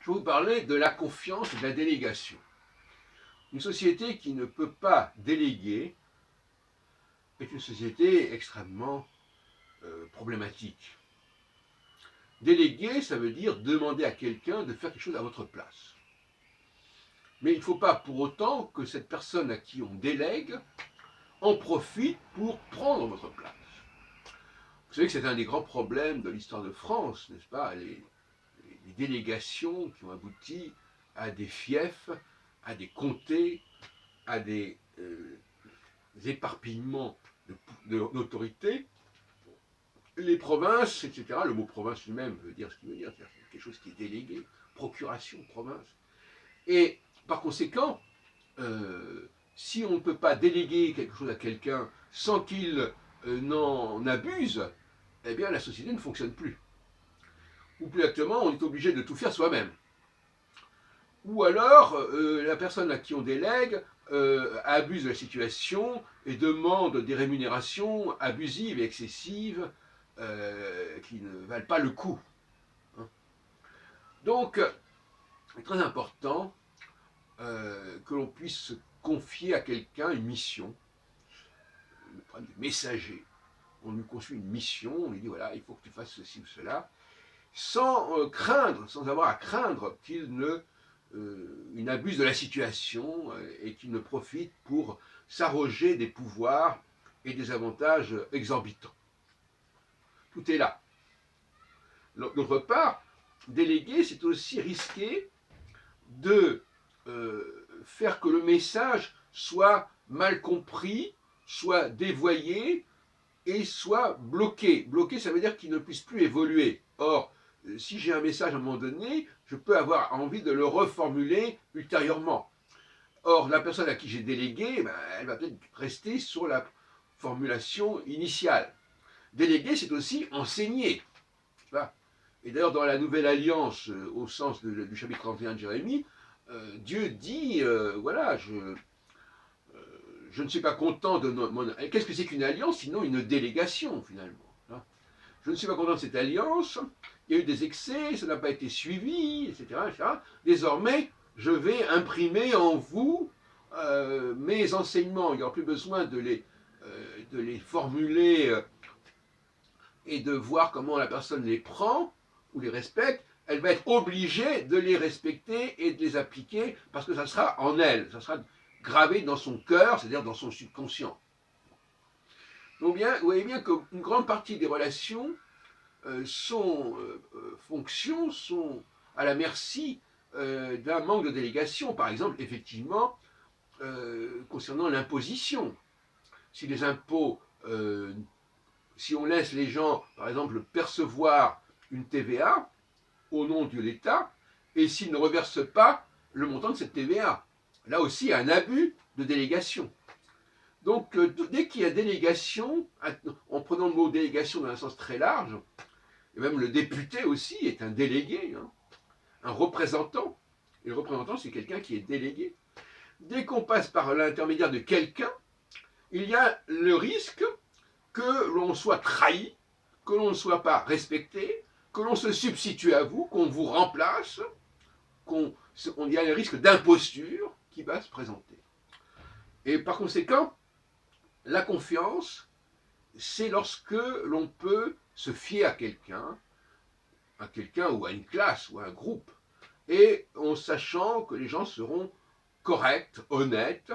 je vais vous parler de la confiance et de la délégation. Une société qui ne peut pas déléguer est une société extrêmement problématique. Déléguer, ça veut dire demander à quelqu'un de faire quelque chose à votre place. Mais il ne faut pas pour autant que cette personne à qui on délègue en profite pour prendre votre place. Vous savez que c'est un des grands problèmes de l'histoire de France, n'est-ce pas, les délégations qui ont abouti à des fiefs, à des comtés, à des éparpillements d'autorité. Les provinces, etc. Le mot province lui-même veut dire ce qu'il veut dire, c'est quelque chose qui est délégué, procuration, province. Et par conséquent, si on ne peut pas déléguer quelque chose à quelqu'un sans qu'il n'en abuse, eh bien la société ne fonctionne plus. Ou plus exactement, on est obligé de tout faire soi-même. Ou alors, la personne à qui on délègue abuse de la situation et demande des rémunérations abusives et excessives qui ne valent pas le coup. Donc, c'est très important que l'on puisse se confier à quelqu'un une mission, le problème des messagers. On lui confie une mission, on lui dit voilà, il faut que tu fasses ceci ou cela, sans craindre, sans avoir à craindre qu'il n'abuse de la situation et qu'il ne profite pour s'arroger des pouvoirs et des avantages exorbitants. Tout est là. D'autre part, déléguer, c'est aussi risquer de faire que le message soit mal compris, soit dévoyé et soit bloqué. Bloqué, ça veut dire qu'il ne puisse plus évoluer. Or, si j'ai un message à un moment donné, je peux avoir envie de le reformuler ultérieurement. Or, la personne à qui j'ai délégué, elle va peut-être rester sur la formulation initiale. Déléguer, c'est aussi enseigner. Et d'ailleurs, dans la Nouvelle Alliance, au sens du chapitre 31 de Jérémie, Dieu dit, voilà, je ne suis pas content de mon... Qu'est-ce que c'est qu'une alliance, sinon une délégation, finalement. Je ne suis pas content de cette alliance, il y a eu des excès, ça n'a pas été suivi, etc. etc. Désormais, je vais imprimer en vous mes enseignements. Il n'y aura plus besoin de les formuler et de voir comment la personne les prend ou les respecte. Elle va être obligée de les respecter et de les appliquer parce que ça sera en elle, ça sera gravé dans son cœur, c'est-à-dire dans son subconscient. Donc bien, vous voyez bien qu'une grande partie des relations fonctions sont à la merci d'un manque de délégation. Par exemple, effectivement, concernant l'imposition. Si les impôts, si on laisse les gens, par exemple, percevoir une TVA au nom de l'État, et s'ils ne reversent pas le montant de cette TVA, là aussi, il y a un abus de délégation. Donc, dès qu'il y a délégation, en prenant le mot délégation dans un sens très large, et même le député aussi est un délégué, un représentant. Et le représentant, c'est quelqu'un qui est délégué. Dès qu'on passe par l'intermédiaire de quelqu'un, il y a le risque que l'on soit trahi, que l'on ne soit pas respecté, que l'on se substitue à vous, qu'on vous remplace, il y a le risque d'imposture qui va se présenter. Et par conséquent, la confiance, c'est lorsque l'on peut se fier à quelqu'un ou à une classe ou à un groupe, et en sachant que les gens seront corrects, honnêtes,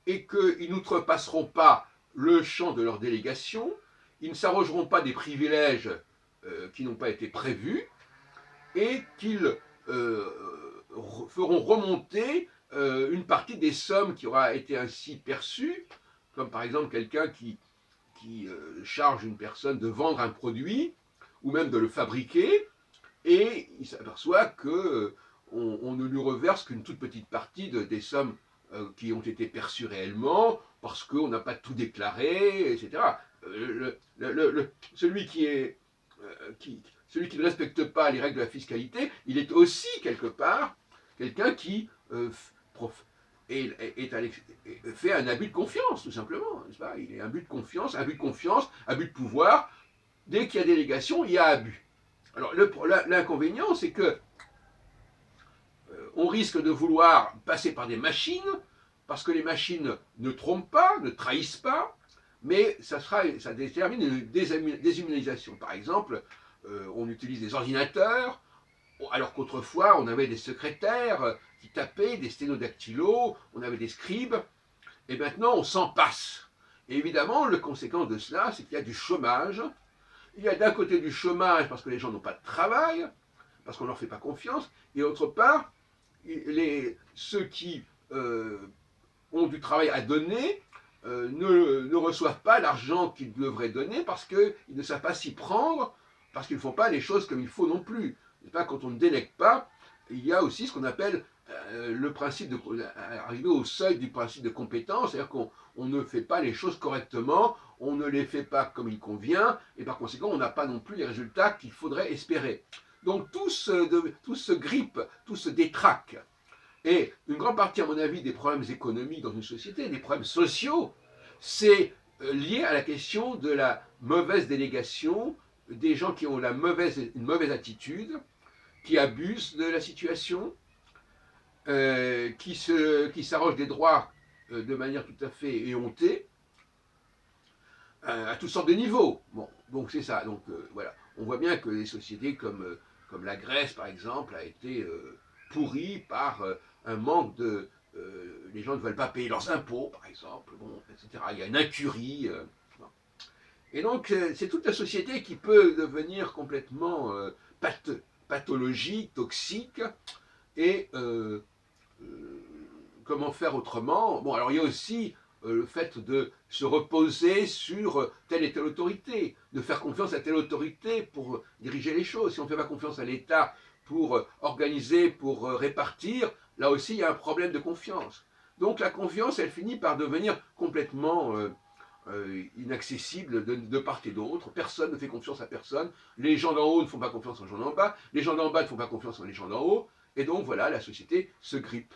et qu'ils n'outrepasseront pas le champ de leur délégation, ils ne s'arrogeront pas des privilèges qui n'ont pas été prévus, et qu'ils feront remonter une partie des sommes qui aura été ainsi perçue, comme par exemple quelqu'un qui charge une personne de vendre un produit, ou même de le fabriquer, et il s'aperçoit qu'on ne lui reverse qu'une toute petite partie des sommes qui ont été perçues réellement, parce qu'on n'a pas tout déclaré, etc. Celui qui ne respecte pas les règles de la fiscalité, il est aussi quelque part quelqu'un qui fait un abus de confiance, tout simplement. N'est-ce pas? Il est un abus de confiance, abus de pouvoir. Dès qu'il y a délégation, il y a abus. Alors l'inconvénient, c'est que On risque de vouloir passer par des machines, parce que les machines ne trompent pas, ne trahissent pas, mais ça détermine une déshumanisation. Par exemple, on utilise des ordinateurs, alors qu'autrefois on avait des secrétaires qui tapaient, des sténodactylos, on avait des scribes, et maintenant on s'en passe. Et évidemment, le conséquence de cela, c'est qu'il y a du chômage. Il y a d'un côté du chômage parce que les gens n'ont pas de travail, parce qu'on ne leur fait pas confiance, et d'autre part, ceux qui ont du travail à donner ne reçoivent pas l'argent qu'ils devraient donner parce qu'ils ne savent pas s'y prendre, parce qu'ils ne font pas les choses comme il faut non plus. Pas, quand on ne délègue pas, il y a aussi ce qu'on appelle le principe de arriver au seuil du principe de compétence, c'est-à-dire qu'on ne fait pas les choses correctement, on ne les fait pas comme il convient, et par conséquent, on n'a pas non plus les résultats qu'il faudrait espérer. Donc tout se grippe, tout se détraque. Et une grande partie, à mon avis, des problèmes économiques dans une société, des problèmes sociaux, c'est lié à la question de la mauvaise délégation, des gens qui ont une mauvaise attitude, qui abusent de la situation, qui s'arrogent des droits de manière tout à fait éhontée, à toutes sortes de niveaux. Bon, donc c'est ça. Donc voilà, on voit bien que les sociétés comme la Grèce, par exemple, a été pourrie par un manque de... les gens ne veulent pas payer leurs impôts, par exemple, bon, etc. Il y a une incurie. Bon. Et donc, c'est toute la société qui peut devenir complètement pathologique, toxique, et comment faire autrement? Bon, alors il y a aussi le fait de se reposer sur telle et telle autorité, de faire confiance à telle autorité pour diriger les choses. Si on ne fait pas confiance à l'État pour organiser, pour répartir, là aussi il y a un problème de confiance. Donc la confiance, elle finit par devenir complètement inaccessible de part et d'autre. Personne ne fait confiance à personne. Les gens d'en haut ne font pas confiance aux gens d'en bas. Les gens d'en bas ne font pas confiance aux gens d'en haut. Et donc voilà, la société se grippe.